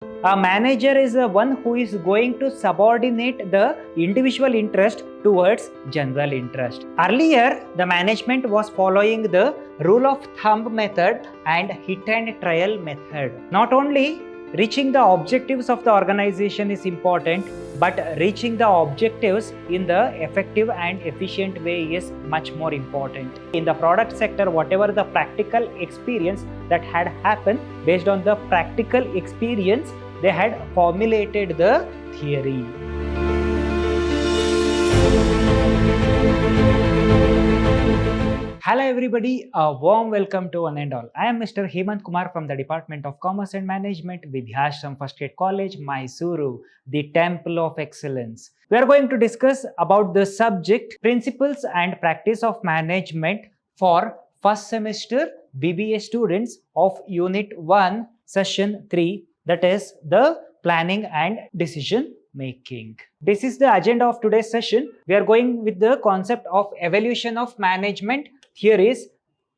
A manager is the one who is going to subordinate the individual interest towards general interest. Earlier, the management was following the rule of thumb method and hit and trial method. Not only reaching the objectives of the organization is important, but reaching the objectives in the effective and efficient way is much more important. In the product sector, whatever the practical experience that had happened, based on the practical experience, they had formulated the theory. Hello everybody, a warm welcome to one and all. I am Mr. Hemant Kumar from the Department of Commerce and Management, Vidhyaashram First Grade College, MYSURU, the Temple of Excellence. We are going to discuss about the subject Principles and Practice of Management for first semester BBA students of Unit 1, Session 3, that is the planning and decision making. This is the agenda of today's session. We are going with the concept of evolution of management theories.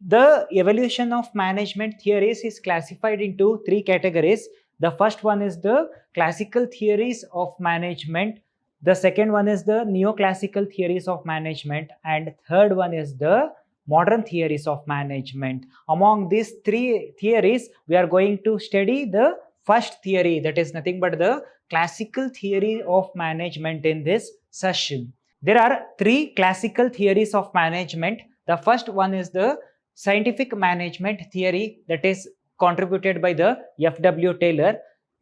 The evolution of management theories is classified into three categories. The first one is the classical theories of management. The second one is the neoclassical theories of management, and third one is the modern theories of management. Among these three theories, we are going to study the first theory, that is nothing but the classical theory of management in this session. There are three classical theories of management. The first one is the scientific management theory, that is contributed by the F.W. Taylor.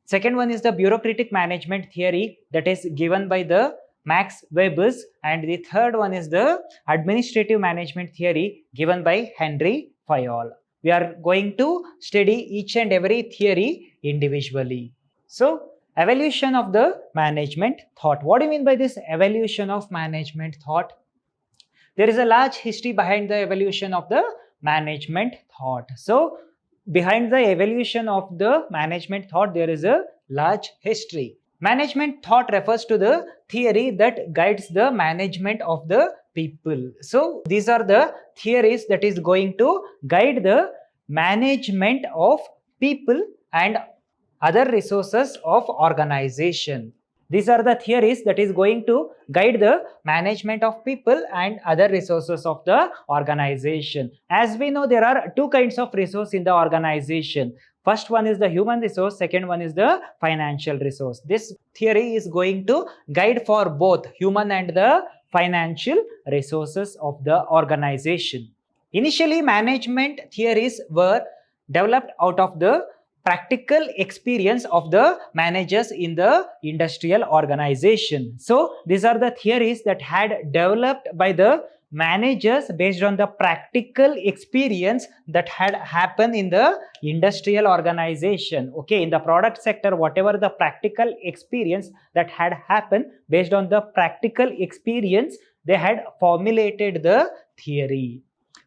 Second one is the bureaucratic management theory, that is given by the Max Weber. And the third one is the administrative management theory given by Henry Fayol. We are going to study each and every theory individually. So, evolution of the management thought. What do you mean by this evolution of management thought? There is a large history behind the evolution of the management thought. So, behind the evolution of the management thought, there is a large history. Management thought refers to the theory that guides the management of the people. So, these are the theories that is going to guide the management of people and other resources of organization. These are the theories that is going to guide the management of people and other resources of the organization. As we know, there are two kinds of resource in the organization. First one is the human resource, second one is the financial resource. This theory is going to guide for both human and the financial resources of the organization. Initially, management theories were developed out of the practical experience of the managers in the industrial organization. So, these are the theories that had developed by the managers based on the practical experience that had happened in the industrial organization. Okay, in the product sector, whatever the practical experience that had happened, based on the practical experience, they had formulated the theory.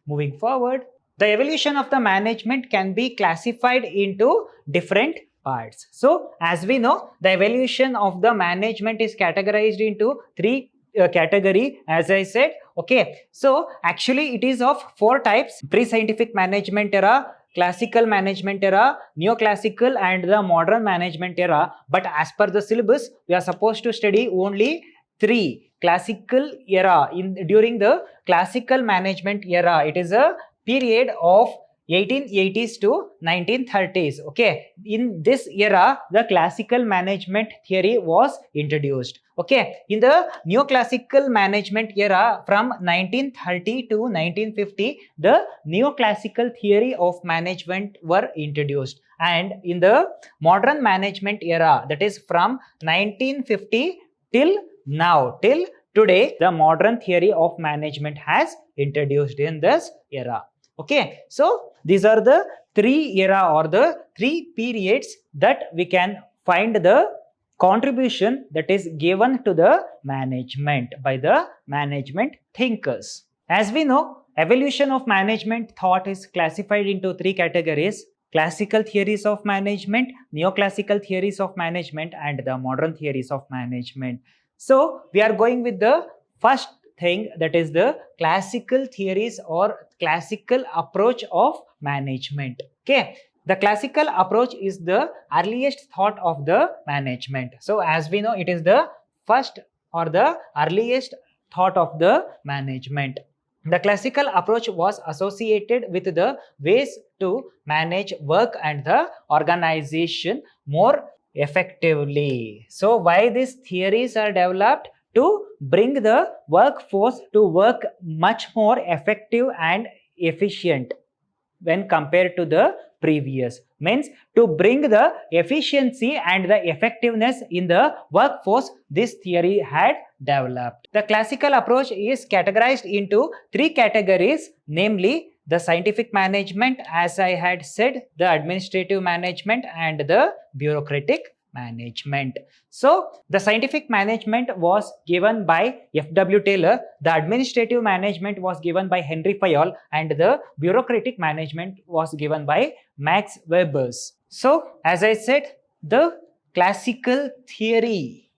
Moving forward, the evolution of the management can be classified into different parts. So, as we know, the evolution of the management is categorized into three category, as I said. Okay, so actually it is of four types: pre-scientific management era, classical management era, neoclassical, and the modern management era. But as per the syllabus, we are supposed to study only three. Classical era. During the classical management era, it is a period of 1880s to 1930s. Okay, in this era, the classical management theory was introduced. Okay, in the neoclassical management era from 1930 to 1950, the neoclassical theory of management were introduced. And in the modern management era, that is from 1950 till now, till today, the modern theory of management has introduced in this era. Okay, so these are the three era or the three periods that we can find the contribution that is given to the management by the management thinkers. As we know, evolution of management thought is classified into three categories: classical theories of management, neoclassical theories of management, and the modern theories of management. So, we are going with the first thing, that is the classical theories or classical approach of management. Okay, The classical approach is the earliest thought of the management. So as we know, it is the first or the earliest thought of the management. The classical approach was associated with the ways to manage work and the organization more effectively. So why these theories are developed? To bring the workforce to work much more effective and efficient when compared to the previous. Means to bring the efficiency and the effectiveness in the workforce, this theory had developed. The classical approach is categorized into three categories, namely the scientific management, as I had said, the administrative management, and the bureaucratic management. So the scientific management was given by F.W. Taylor, the administrative management was given by Henry Fayol, and the bureaucratic management was given by Max Weber. So as I said, the classical theory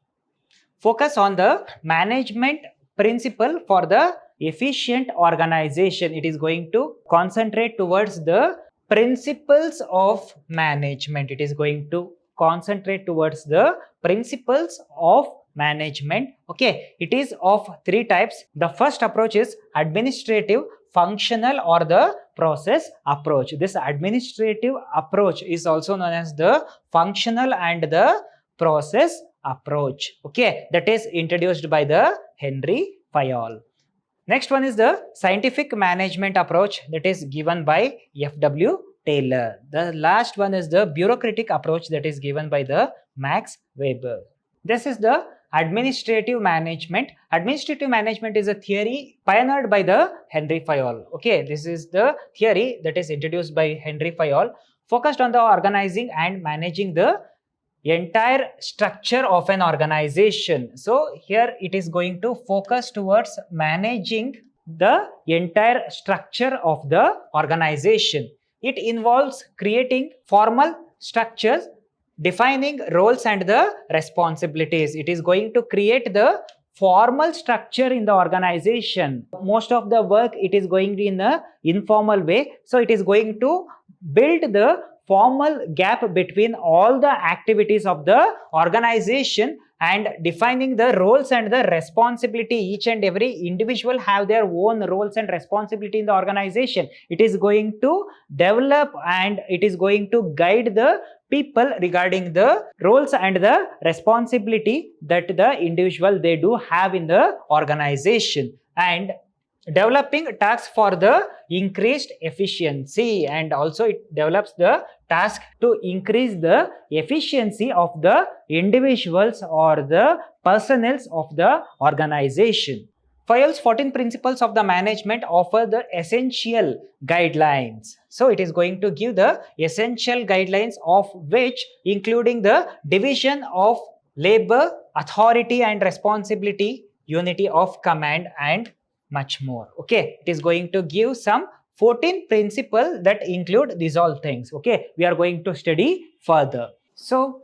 focus on the management principle for the efficient organization. It is going to concentrate towards the principles of management. It is going to concentrate towards the principles of management. Okay, it is of three types. The first approach is administrative, functional, or the process approach. This administrative approach is also known as the functional and the process approach. Okay, that is introduced by the Henry Fayol. Next one is the scientific management approach, that is given by F.W. Taylor. The last one is the bureaucratic approach, that is given by the Max Weber. This is the administrative management. Administrative management is a theory pioneered by the Henry Fayol. Okay, this is the theory that is introduced by Henry Fayol, focused on the organizing and managing the entire structure of an organization. So here it is going to focus towards managing the entire structure of the organization. It involves creating formal structures, defining roles and the responsibilities. It is going to create the formal structure in the organization. Most of the work it is going in the informal way. So it is going to build the formal gap between all the activities of the organization and defining the roles and the responsibility. Each and every individual have their own roles and responsibility in the organization. It is going to develop and it is going to guide the people regarding the roles and the responsibility that the individual they do have in the organization, and developing tasks for the increased efficiency, and also it develops the task to increase the efficiency of the individuals or the personnel of the organization. Fayol's 14 principles of the management offer the essential guidelines. So it is going to give the essential guidelines, of which including the division of labor, authority and responsibility, unity of command, and much more. Okay, it is going to give some 14 principles that include these all things. Okay, we are going to study further. So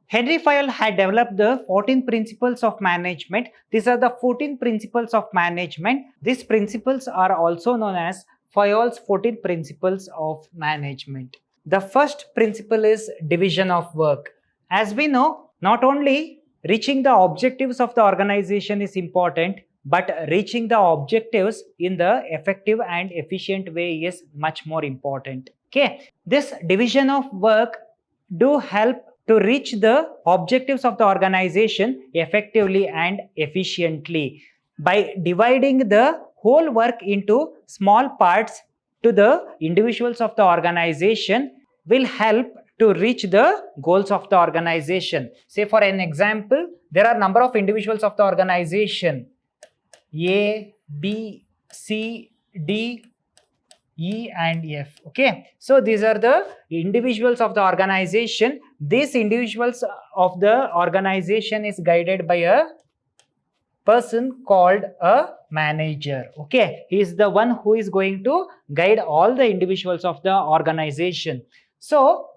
Henry Fayol had developed the 14 principles of management. These are the 14 principles of management. These principles are also known as Fayol's 14 principles of management. The first principle is division of work. As we know, not only reaching the objectives of the organization is important, but reaching the objectives in the effective and efficient way is much more important. Okay, this division of work do help to reach the objectives of the organization effectively and efficiently. By dividing the whole work into small parts to the individuals of the organization will help to reach the goals of the organization. Say for an example, there are number of individuals of the organization, A, B, C, D, E and F. Okay, so these are the individuals of the organization. These individuals of the organization is guided by a person called a manager. Okay, he is the one who is going to guide all the individuals of the organization. So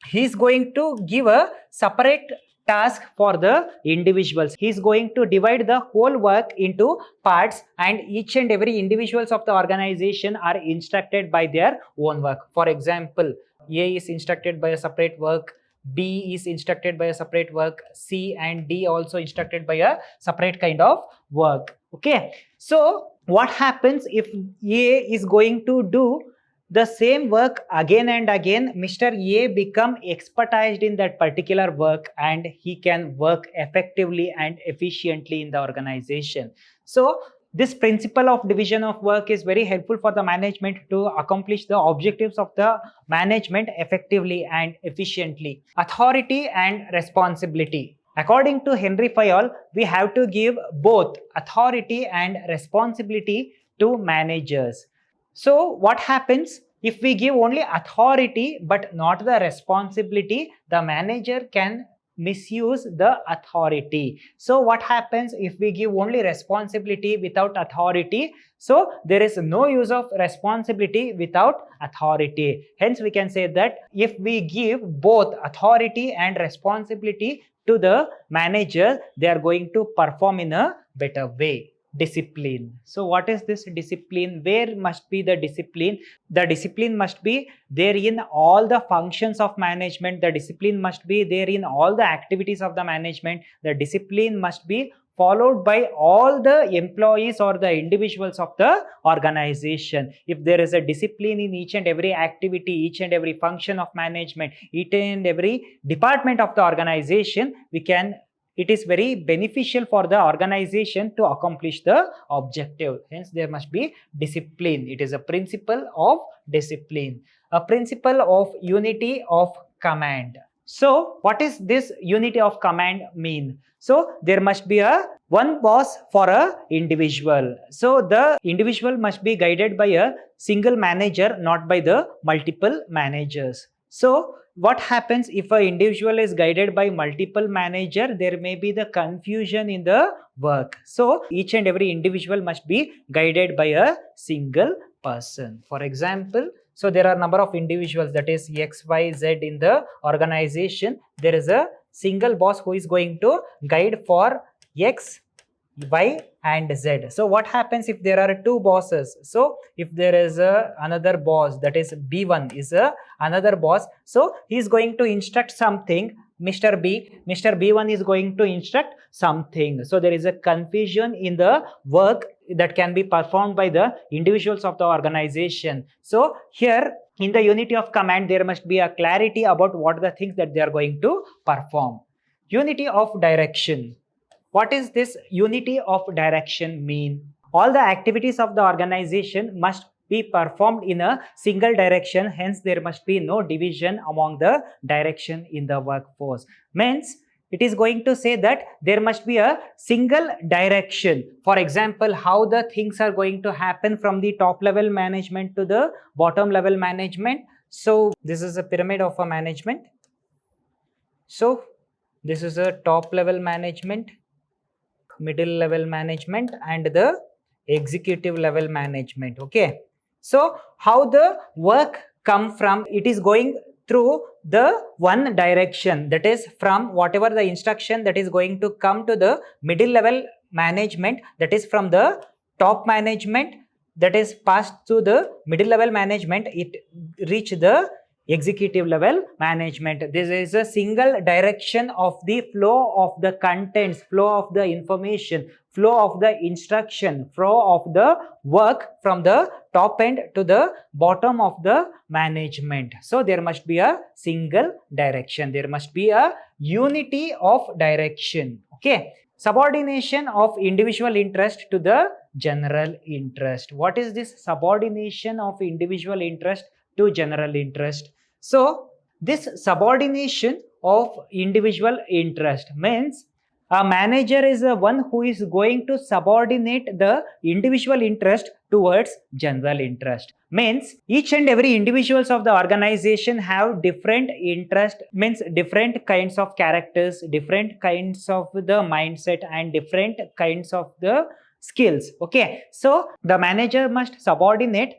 he is going to give a separate task for the individuals. He is going to divide the whole work into parts, and each and every individuals of the organization are instructed by their own work. For example, A is instructed by a separate work, B is instructed by a separate work, C and D also instructed by a separate kind of work. Okay, so what happens if A is going to do the same work again and again? Mr. A become expertised in that particular work and he can work effectively and efficiently in the organization. So this principle of division of work is very helpful for the management to accomplish the objectives of the management effectively and efficiently. Authority and responsibility. According to Henry Fayol, we have to give both authority and responsibility to managers. So what happens if we give only authority but not the responsibility? The manager can misuse the authority. So what happens if we give only responsibility without authority? So there is no use of responsibility without authority. Hence we can say that if we give both authority and responsibility to the manager, they are going to perform in a better way. Discipline. So what is this discipline? Where must be the discipline? The discipline must be there in all the functions of management. The discipline must be there in all the activities of the management. The discipline must be followed by all the employees or the individuals of the organization. If there is a discipline in each and every activity, each and every function of management, each and every department of the organization, it is very beneficial for the organization to accomplish the objective. Hence there must be discipline. It is a principle of discipline. A principle of unity of command. So what is this unity of command mean? So there must be one boss for a individual. So the individual must be guided by a single manager, not by the multiple managers. So what happens if an individual is guided by multiple manager? There may be the confusion in the work. So each and every individual must be guided by a single person. For example, so there are number of individuals, that is X, Y, Z in the organization. There is a single boss who is going to guide for X, Y and Z. So what happens if there are two bosses? So if there is another boss, that is B1 is another boss, so he is going to instruct something, Mr. B1 is going to instruct something. So there is a confusion in the work that can be performed by the individuals of the organization. So here in the unity of command, there must be a clarity about what are the things that they are going to perform. Unity of direction. What is this unity of direction mean? All the activities of the organization must be performed in a single direction. Hence, there must be no division among the direction in the workforce. Means, it is going to say that there must be a single direction. For example, how the things are going to happen from the top level management to the bottom level management. So, this is a pyramid of a management. So, this is a top level management, middle level management and the executive level management. Okay, so how the work come from? It is going through the one direction, that is from whatever the instruction that is going to come to the middle level management, that is from the top management, that is passed to the middle level management, it reach the executive level management. This is a single direction of the flow of the contents, flow of the information, flow of the instruction, flow of the work from the top end to the bottom of the management. So there must be a single direction. There must be a unity of direction. Okay. Subordination of individual interest to the general interest. What is this subordination of individual interest to general interest? So this subordination of individual interest means a manager is the one who is going to subordinate the individual interest towards general interest. Means each and every individuals of the organization have different interest, means different kinds of characters, different kinds of the mindset and different kinds of the skills. Okay, so the manager must subordinate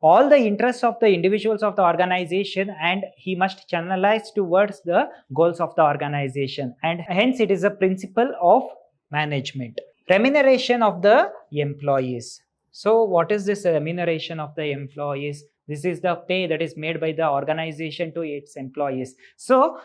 all the interests of the individuals of the organization and he must channelize towards the goals of the organization, and hence it is a principle of management. Remuneration of the employees. So what is this remuneration of the employees? This is the pay that is made by the organization to its employees. So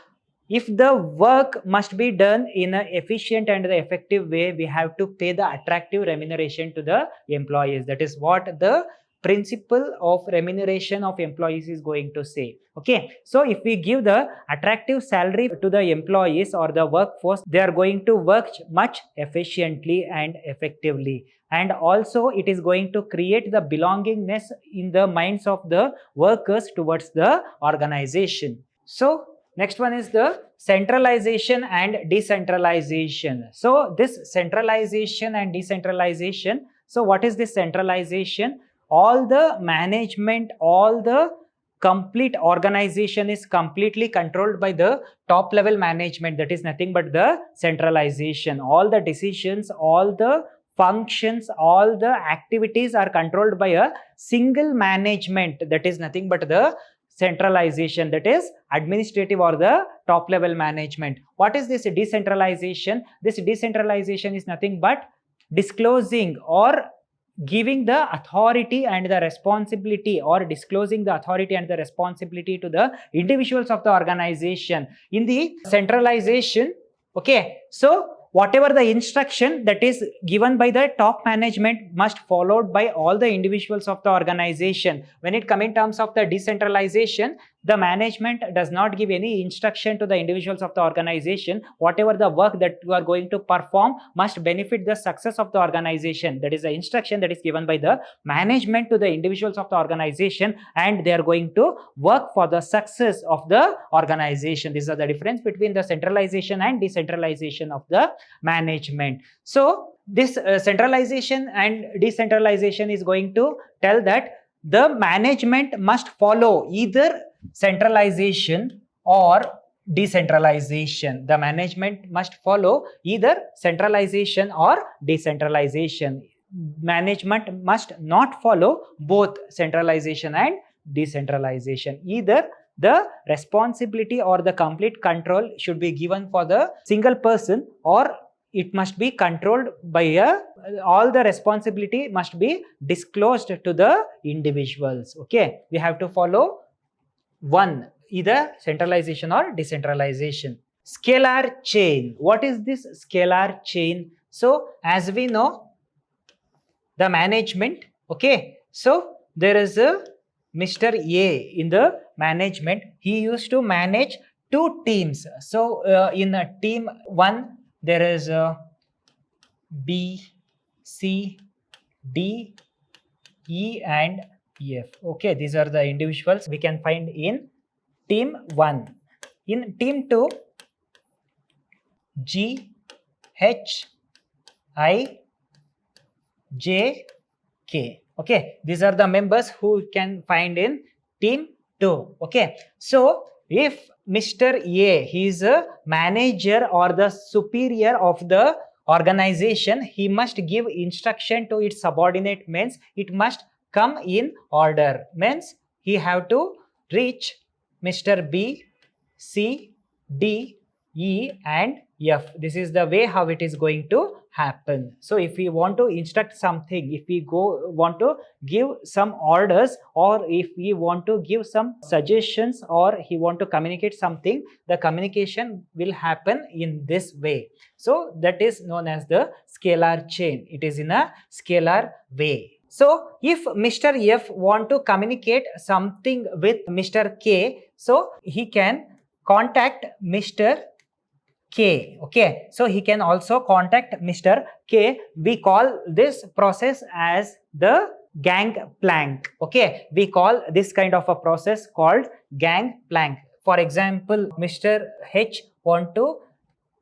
if the work must be done in an efficient and the effective way, we have to pay the attractive remuneration to the employees. That is what the principle of remuneration of employees is going to say. Okay, so if we give the attractive salary to the employees or the workforce, they are going to work much efficiently and effectively, and also it is going to create the belongingness in the minds of the workers towards the organization. So next one is the centralization and decentralization. So this centralization and decentralization, so what is this centralization? All the management, all the complete organization is completely controlled by the top level management. That is nothing but the centralization. All the decisions, all the functions, all the activities are controlled by a single management. That is nothing but the centralization, that is administrative or the top level management. What is this decentralization? This decentralization is nothing but disclosing or giving the authority and the responsibility, or disclosing the authority and the responsibility to the individuals of the organization. In the centralization, okay, so whatever the instruction that is given by the top management must followed by all the individuals of the organization. When it comes in terms of the decentralization, the management does not give any instruction to the individuals of the organization. Whatever the work that you are going to perform must benefit the success of the organization. That is the instruction that is given by the management to the individuals of the organization, and they are going to work for the success of the organization. This is the difference between the centralization and decentralization of the management. So this centralization and decentralization is going to tell that the management must follow either centralization or decentralization. The management must follow either centralization or decentralization. Management must not follow both centralization and decentralization. Either the responsibility or the complete control should be given for the single person, or it must be controlled by all the responsibility must be disclosed to the individuals. Okay, we have to follow one, either centralization or decentralization. Scalar chain. What is this scalar chain? So as we know, the management, okay, so there is a Mr. A in the management. He used to manage two teams. So in a team 1 there is B, C, D, E and F. Okay, these are the individuals we can find in team 1. In team 2, G, H, I, J, K. Okay, these are the members who can find in team 2. Okay, so if Mr. A, he is a manager or the superior of the organization, he must give instruction to its subordinate, means it must come in order, means he have to reach Mr. B, C, D, E and F. This is the way how it is going to happen. So if we want to instruct something, if we want to give some orders, or if we want to give some suggestions, or he want to communicate something, the communication will happen in this way. So that is known as the scalar chain. It is in a scalar way. So if Mr. F want to communicate something with Mr. K, so he can contact Mr. K. Okay, so he can also contact Mr. K. We call this process as the gangplank. Okay, we call this kind of a process called gangplank. For example, Mr. H want to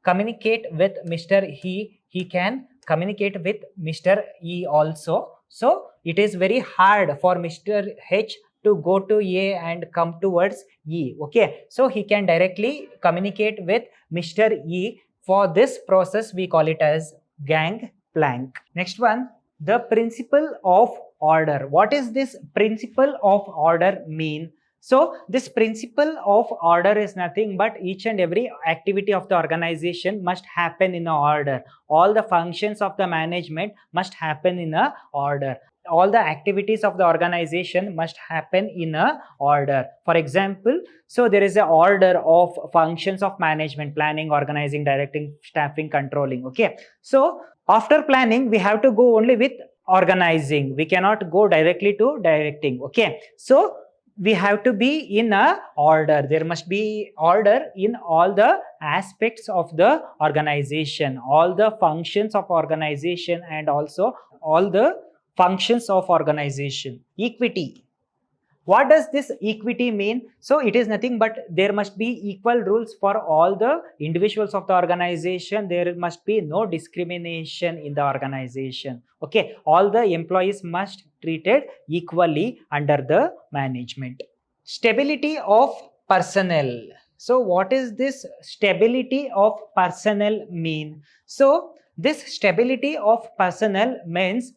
communicate with Mr. He can communicate with Mr. E also. So it is very hard for Mr. H to go to A and come towards E. Okay, so he can directly communicate with Mr. E. For this process we call it as gangplank. Next one, the principle of order. What is this principle of order mean? So this principle of order is nothing but each and every activity of the organization must happen in a order. All the functions of the management must happen in a order. all the activities of the organization must happen in a order. For example, so there is a order of functions of management: planning, organizing, directing, staffing, controlling. Okay, so after planning we have to go only with organizing, we cannot go directly to directing. Okay, so we have to be in a order. There must be order in all the aspects of the organization, all the functions of organization, and also all the functions of organization. Equity. What does this equity mean? So it is nothing but there must be equal rules for all the individuals of the organization. There must be no discrimination in the organization. Okay, all the employees must treated equally under the management. Stability of personnel. So what is this stability of personnel mean? So this stability of personnel means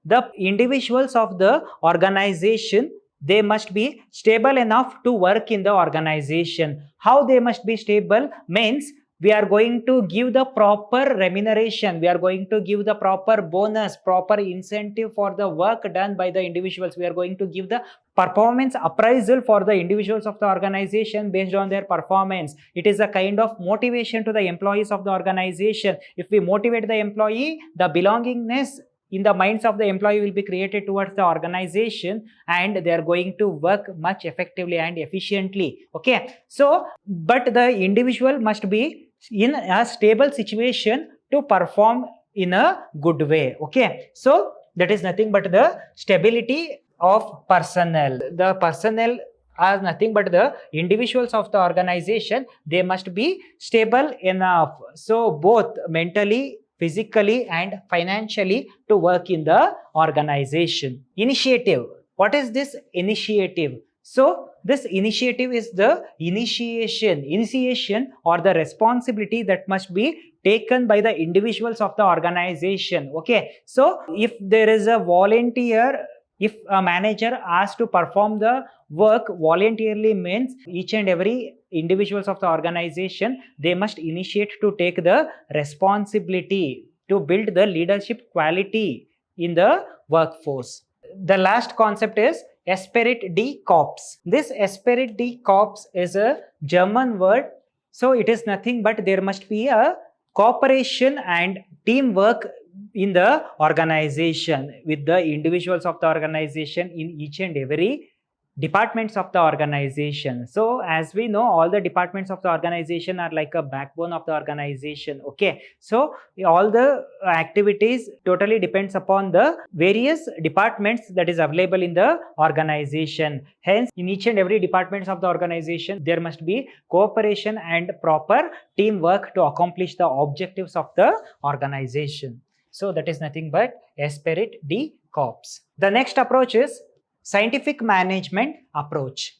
the individuals of the organization, they must be stable enough to work in the organization. How they must be stable means we are going to give the proper remuneration, we are going to give the proper bonus, proper incentive for the work done by the individuals. We are going to give the performance appraisal for the individuals of the organization based on their performance. It is a kind of motivation to the employees of the organization. If we motivate the employee, the belongingness in the minds of the employee will be created towards the organization, and they are going to work much effectively and efficiently. Okay, so but the individual must be in a stable situation to perform in a good way. Okay, so that is nothing but the stability of personnel. The personnel are nothing but the individuals of the organization. They must be stable enough, so both mentally, physically and financially, to work in the organization. Initiative. What is this initiative? So this initiative is the initiation or the responsibility that must be taken by the individuals of the organization. Okay, so if there is a volunteer, if a manager asks to perform the work voluntarily, means each and every individuals of the organization, they must initiate to take the responsibility to build the leadership quality in the workforce. The last concept is Esprit de Corps. This Esprit de Corps is a German word. So it is nothing but there must be a cooperation and teamwork in the organization with the individuals of the organization in each and every departments of the organization. So as we know, all the departments of the organization are like a backbone of the organization. Okay, so all the activities totally depends upon the various departments that is available in the organization. Hence, in each and every departments of the organization, there must be cooperation and proper teamwork to accomplish the objectives of the organization. So that is nothing but Esprit de Corps. The next approach is scientific management approach.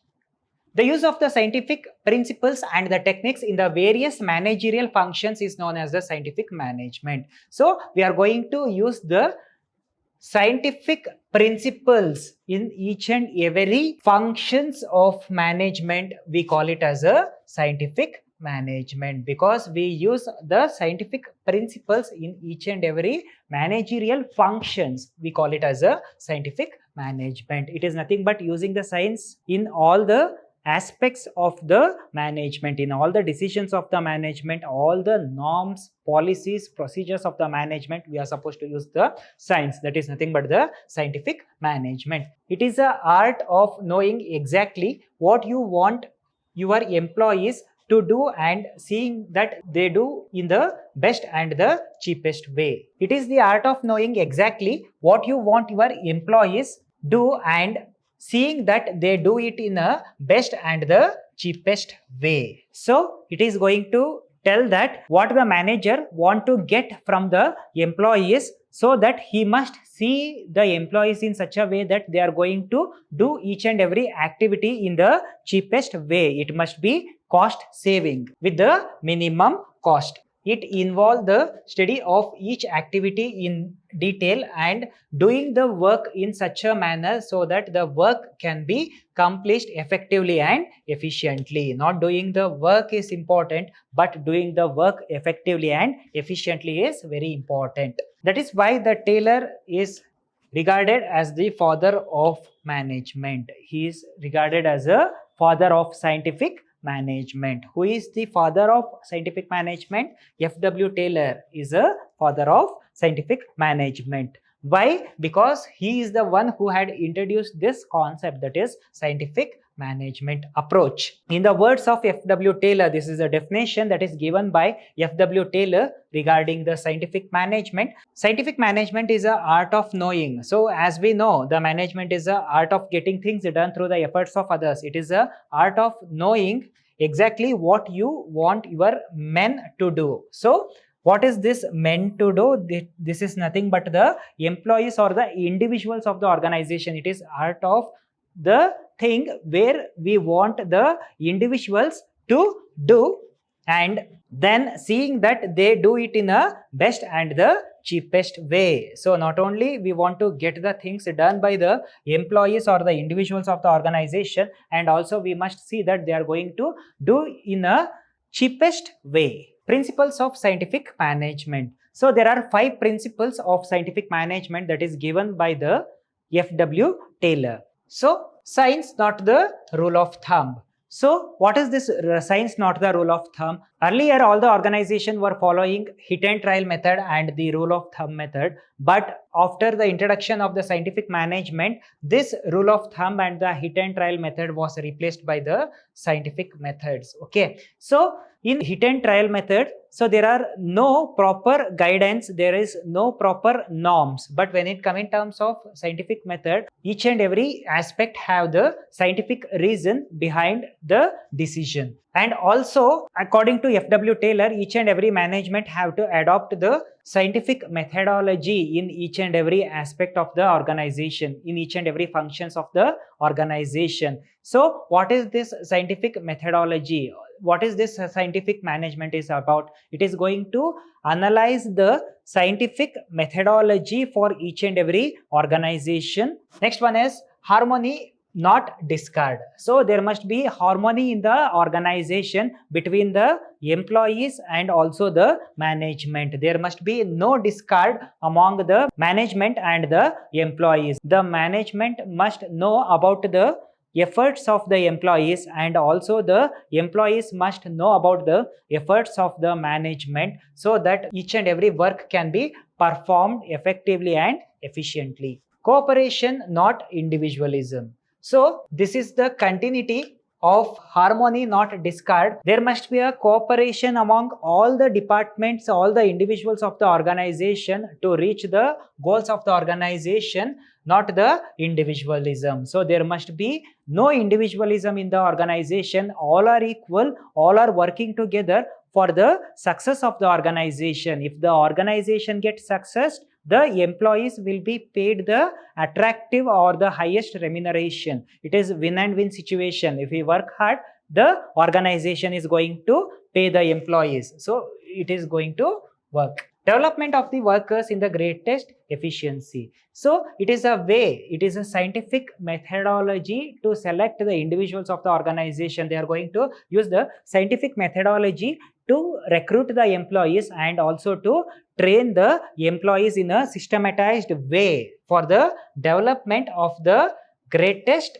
The use of the scientific principles and the techniques in the various managerial functions is known as the scientific management. So we are going to use the scientific principles in each and every functions of management. We call it as a scientific management because we use the scientific principles in each and every managerial functions. We call it as a scientific management. It is nothing but using the science in all the aspects of the management, in all the decisions of the management, all the norms, policies, procedures of the management. We are supposed to use the science. That is nothing but the scientific management. It is the art of knowing exactly what you want your employees to do and seeing that they do in the best and the cheapest way. It is the art of knowing exactly what you want your employees do and seeing that they do it in a best and the cheapest way. So it is going to tell that what the manager want to get from the employees, so that he must see the employees in such a way that they are going to do each and every activity in the cheapest way. It must be cost saving with the minimum cost. It involves the study of each activity in detail and doing the work in such a manner so that the work can be accomplished effectively and efficiently. Not doing the work is important, but doing the work effectively and efficiently is very important. That is why the tailor is regarded as the father of management. He is regarded as a father of scientific management. Who is the father of scientific management? F.W. Taylor is a father of scientific management. Why? Because he is the one who had introduced this concept, that is scientific management approach. In the words of F.W. Taylor, this is a definition that is given by F.W. Taylor regarding the scientific management. Scientific management is the art of knowing. So as we know, the management is the art of getting things done through the efforts of others. It is the art of knowing exactly what you want your men to do. So what is this meant to do? This is nothing but the employees or the individuals of the organization. It is art of the thing where we want the individuals to do, and then seeing that they do it in a best and the cheapest way. So not only we want to get the things done by the employees or the individuals of the organization, and also we must see that they are going to do in a cheapest way. Principles of scientific management. So there are 5 principles of scientific management that is given by the F.W. Taylor. So science not the rule of thumb. So what is this science not the rule of thumb? Earlier all the organizations were following hit and trial method and the rule of thumb method, but after the introduction of the scientific management, this rule of thumb and the hit and trial method was replaced by the scientific methods. Okay, so in hit and trial method, so there are no proper guidance, there is no proper norms, but when it comes in terms of scientific method, each and every aspect have the scientific reason behind the decision. And also according to F.W. Taylor, each and every management have to adopt the scientific methodology in each and every aspect of the organization, in each and every functions of the organization. So what is this scientific methodology? What is this scientific management is about? It is going to analyze the scientific methodology for each and every organization. Next one is harmony, not discard. So there must be harmony in the organization between the employees and also the management. There must be no discard among the management and the employees. The management must know about the efforts of the employees, and also the employees must know about the efforts of the management, so that each and every work can be performed effectively and efficiently. Cooperation, not individualism. So this is the continuity of harmony, not discard. There must be a cooperation among all the departments, all the individuals of the organization to reach the goals of the organization, not the individualism. So there must be no individualism in the organization. All are equal, all are working together for the success of the organization. If the organization gets success, the employees will be paid the attractive or the highest remuneration. It is win and win situation. If we work hard, the organization is going to pay the employees. So it is going to work. Development of the workers in the greatest efficiency. So it is a way, it is a scientific methodology to select the individuals of the organization. They are going to use the scientific methodology to recruit the employees and also to train the employees in a systematized way for the development of the greatest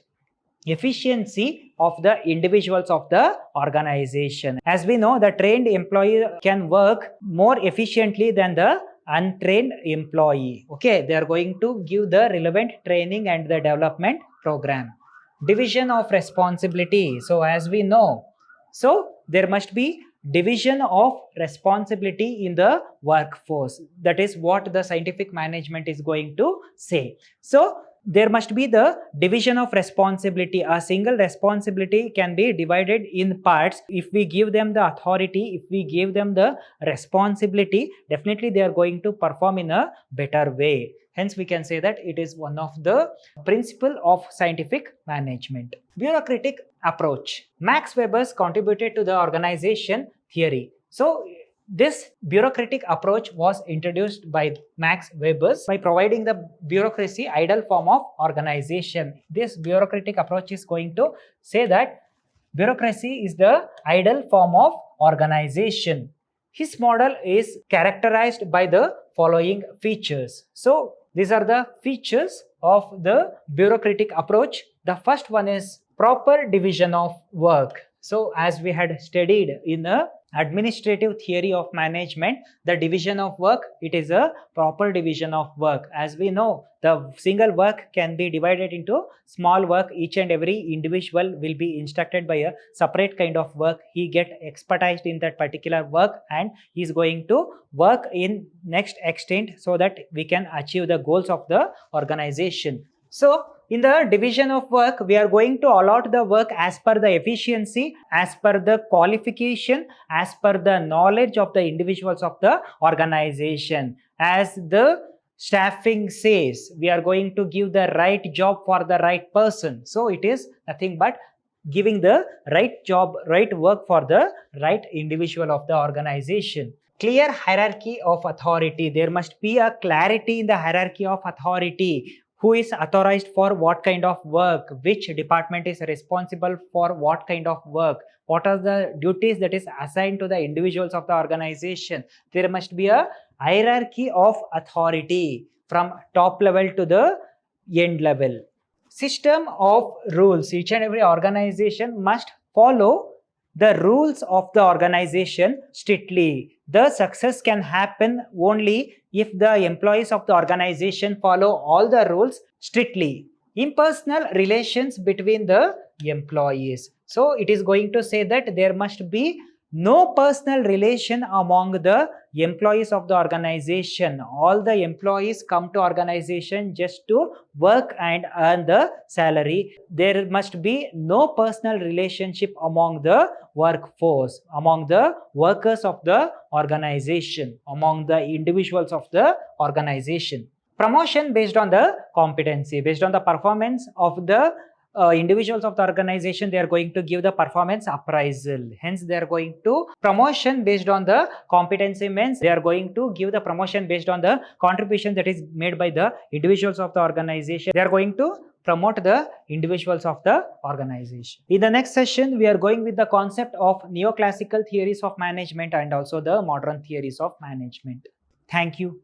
efficiency of the individuals of the organization. As we know, the trained employee can work more efficiently than the untrained employee. Okay, they are going to give the relevant training and the development program. Division of responsibility. So as we know, so there must be division of responsibility in the workforce. That is what the scientific management is going to say. So there must be the division of responsibility. A single responsibility can be divided in parts. If we give them the authority, if we give them the responsibility, definitely they are going to perform in a better way. Hence, we can say that it is one of the principle of scientific management. Bureaucratic approach. Max Weber's contributed to the organization theory. So this bureaucratic approach was introduced by Max Weber by providing the bureaucracy ideal form of organization. This bureaucratic approach is going to say that bureaucracy is the ideal form of organization. His model is characterized by the following features. So These are the features of the bureaucratic approach. The first one is proper division of work. So as we had studied in the administrative theory of management, the division of work, it is a proper division of work. As we know, the single work can be divided into small work. Each and every individual will be instructed by a separate kind of work. He get expertised in that particular work and he is going to work in next extent so that we can achieve the goals of the organization. So in the division of work, we are going to allot the work as per the efficiency, as per the qualification, as per the knowledge of the individuals of the organization. As the staffing says, we are going to give the right job for the right person. So it is nothing but giving the right job, right work for the right individual of the organization. Clear hierarchy of authority. There must be a clarity in the hierarchy of authority. Who is authorized for what kind of work, which department is responsible for what kind of work, what are the duties that is assigned to the individuals of the organization. There must be a hierarchy of authority from top level to the end level. System of rules. Each and every organization must follow the rules of the organization strictly. The success can happen only if the employees of the organization follow all the rules strictly. Impersonal relations between the employees. So it is going to say that there must be no personal relation among the employees of the organization. All the employees come to organization just to work and earn the salary. There must be no personal relationship among the workforce, among the workers of the organization, among the individuals of the organization. Promotion based on the competency, based on the performance of the individuals of the organization, they are going to give the performance appraisal. Hence, they are going to promotion based on the competency means they are going to give the promotion based on the contribution that is made by the individuals of the organization. They are going to promote the individuals of the organization. In the next session, we are going with the concept of neoclassical theories of management and also the modern theories of management. Thank you.